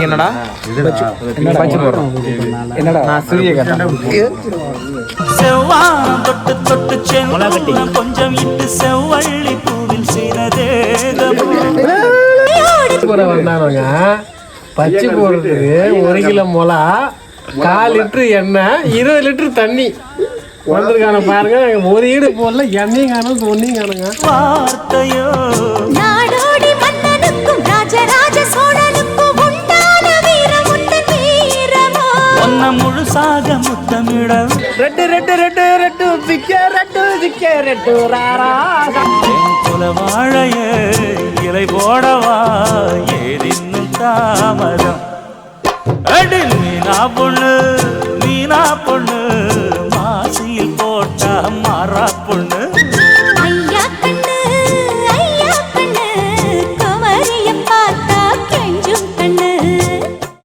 என்னடா பச்சை போடுறோம் என்னடா நான் சூரிய செவ்வானம் தொட்டு தொட்டு செல்வம் கொஞ்சம் இட்டு செவ்வள்ளி பூவில் செய்ததே வந்தாங்க. பச்சை போடுறதுக்கு 1 கிலோ மொளா 1/4 லிட்டரு எண்ணெய் 20 லிட்டரு தண்ணி வந்திருக்கான பாருங்க. 1 ஈடு போடல, எண்ணெயும் காணும் தொண்ணியும் காணுங்க. வார்த்தையோ நாடோடி மன்னனுக்கும் ராஜராஜ சோழனுக்கும் உண்டான வீரமுத்தன் வீரமோ ஒன்ன முழுசாக முத்தமிட ரெட்டு ரெட்டு ரெட்டு ரெட்டு திக்க ரெட்டு ராரா குல வாழைய இலை போடவா ஏதின்னும் தாமதம் அடி மீனா பொண்ணு மாசியில் போட்டா மாறா பொண்ணு